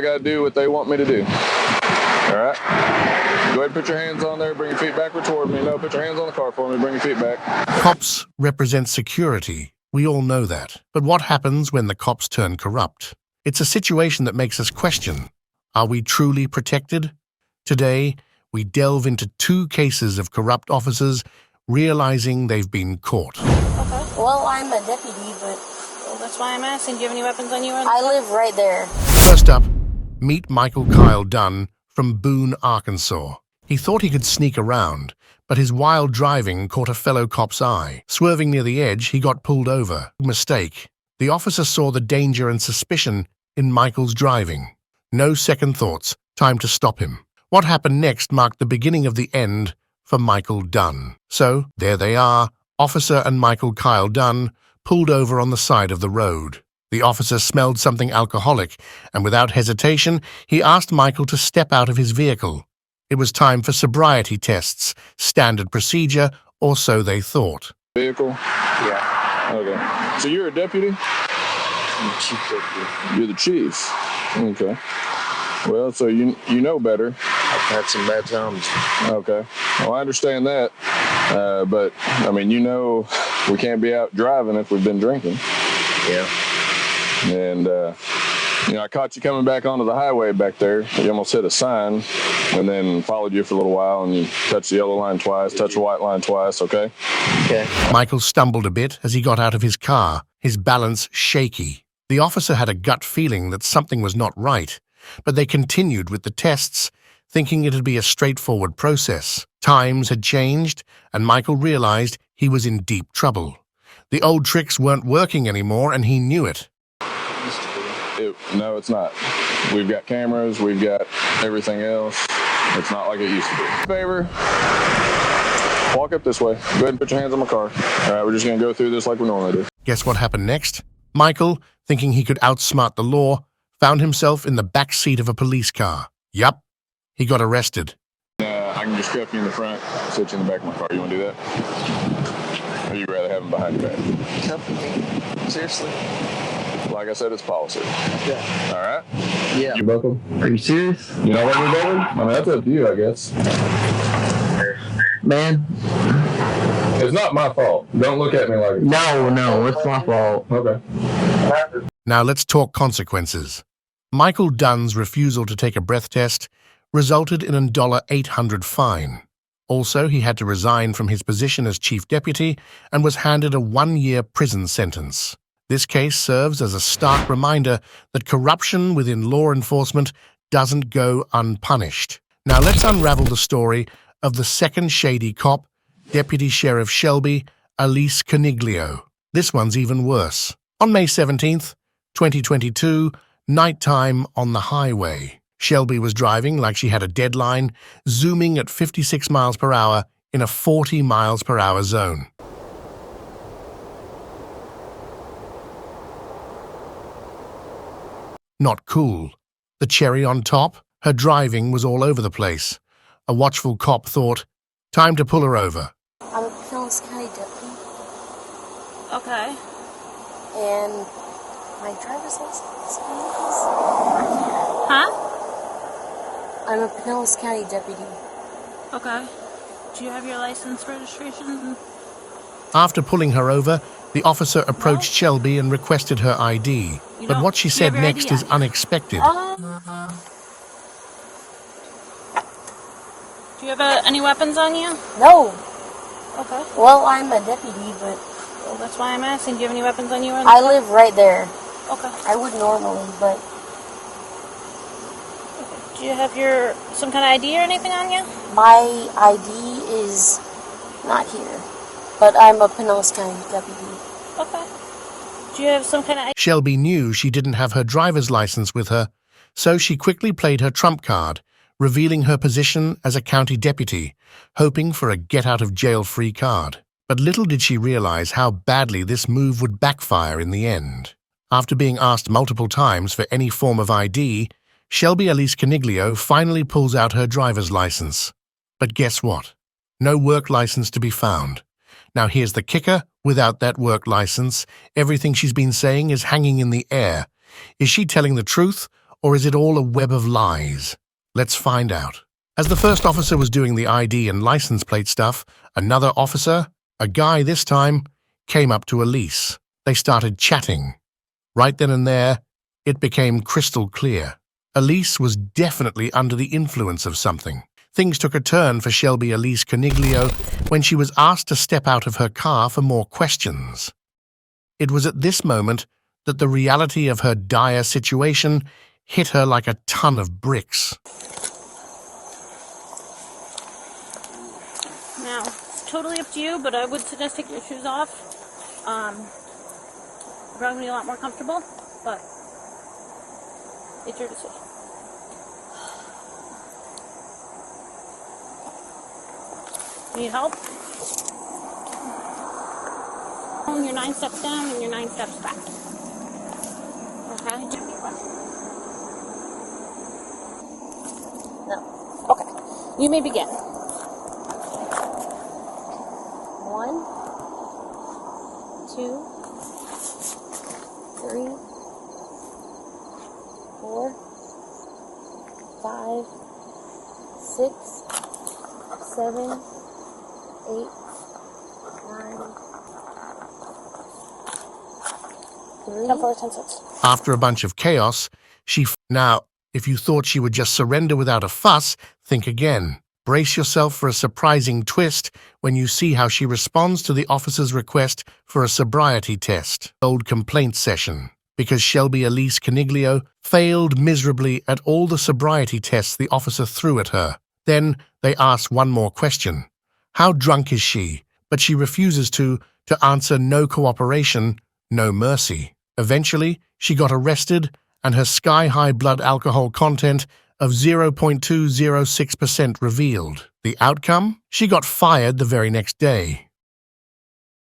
I gotta do what they want me to do. All right? Go ahead and put your hands on there, bring your feet backward toward me. No, put your hands on the car for me, bring your feet back. Cops represent security. We all know that. But what happens when the cops turn corrupt? It's a situation that makes us question, are we truly protected? Today, we delve into 2 cases of corrupt officers realizing they've been caught. Okay. Well, I'm a deputy, but... Well, that's why I'm asking. Do you have any weapons on you? I live right there. First up, meet Michael Kyle Dunn from Boone, Arkansas. He thought he could sneak around, but his wild driving caught a fellow cop's eye. Swerving near the edge, he got pulled over. Mistake. The officer saw the danger and suspicion in Michael's driving. No second thoughts. Time to stop him. What happened next marked the beginning of the end for Michael Dunn. So, there they are, officer and Michael Kyle Dunn, pulled over on the side of the road. The officer smelled something alcoholic, and without hesitation, he asked Michael to step out of his vehicle. It was time for sobriety tests, standard procedure, or so they thought. Vehicle? Yeah. Okay. So you're a deputy? I'm the chief deputy. You're the chief? Okay. Well, so you know better. I've had some bad times. Okay. Well, I understand that. But, I mean, you know we can't be out driving if we've been drinking. Yeah. And, I caught you coming back onto the highway back there. You almost hit a sign and then followed you for a little while, and you touched the yellow line twice, touched the white line twice, okay? Okay. Michael stumbled a bit as he got out of his car, his balance shaky. The officer had a gut feeling that something was not right, but they continued with the tests, thinking it'd be a straightforward process. Times had changed, and Michael realized he was in deep trouble. The old tricks weren't working anymore, and he knew it. No, it's not. We've got cameras, we've got everything else. It's not like it used to be. Favor, walk up this way. Go ahead and put your hands on my car. All right, we're just going to go through this like we normally do. Guess what happened next? Michael, thinking he could outsmart the law, found himself in the back seat of a police car. Yup, he got arrested. I can just cuff you in the front, sit you in the back of my car. You want to do that? Or you rather have him behind your back? Cuff me? Seriously? Like I said, it's policy. Yeah. All right? Yeah. You buckled? Are you serious? You know what we're doing? I mean, that's up to you, I guess. Man. It's not my fault. Don't look at me like it. No, it's my fault. Okay. Now let's talk consequences. Michael Dunn's refusal to take a breath test resulted in a $800 fine. Also, he had to resign from his position as chief deputy and was handed a 1-year prison sentence. This case serves as a stark reminder that corruption within law enforcement doesn't go unpunished. Now let's unravel the story of the second shady cop, Deputy Sheriff Shelby Elise Caniglio. This one's even worse. On May 17th, 2022, nighttime on the highway. Shelby was driving like she had a deadline, zooming at 56 miles per hour in a 40 miles per hour zone. Not cool. The cherry on top, her driving was all over the place. A watchful cop thought, time to pull her over. I'm a Pinellas County deputy. Okay. And my driver's license, please. Huh? I'm a Pinellas County deputy. Okay. Do you have your license registration? After pulling her over, the officer approached Shelby and requested her ID. But what she said next is unexpected. Do you have any weapons on you? No. Okay. Well, I'm a deputy, but... Well, that's why I'm asking. Do you have any weapons on you? I live right there. Okay. I would normally, but... Do you have some kind of ID or anything on you? My ID is not here, but I'm a Pinellas County deputy. Okay. Do you have some kind of ID? Shelby knew she didn't have her driver's license with her, so she quickly played her trump card, revealing her position as a county deputy, hoping for a get-out-of-jail-free card. But little did she realize how badly this move would backfire in the end. After being asked multiple times for any form of ID, Shelby Elise Caniglio finally pulls out her driver's license. But guess what? No work license to be found. Now here's the kicker. Without that work license, everything she's been saying is hanging in the air. Is she telling the truth, Or is it all a web of lies? Let's find out. As the first officer was doing the ID and license plate stuff, another officer, a guy this time, came up to Elise. They started chatting. Right then and there, it became crystal clear. Elise was definitely under the influence of something. Things took a turn for Shelby Elise Coniglio when she was asked to step out of her car for more questions. It was at this moment that the reality of her dire situation hit her like a ton of bricks. Now, it's totally up to you, but I would suggest taking your shoes off. Probably be a lot more comfortable, but it's your decision. Need help? You're 9 steps down and you're 9 steps back. Okay? No. Okay. You may begin. 1, 2, 3, 4, 5, 6, 7, 8, 9, 3. 10 4, 10 6. After a bunch of chaos, Now, if you thought she would just surrender without a fuss, think again. Brace yourself for a surprising twist when you see how she responds to the officer's request for a sobriety test, old complaint session, because Shelby Elise Coniglio failed miserably at all the sobriety tests the officer threw at her. Then they ask one more question. How drunk is she? But she refuses to answer no cooperation, no mercy. Eventually, she got arrested and her sky-high blood alcohol content of 0.206% revealed. The outcome? She got fired the very next day.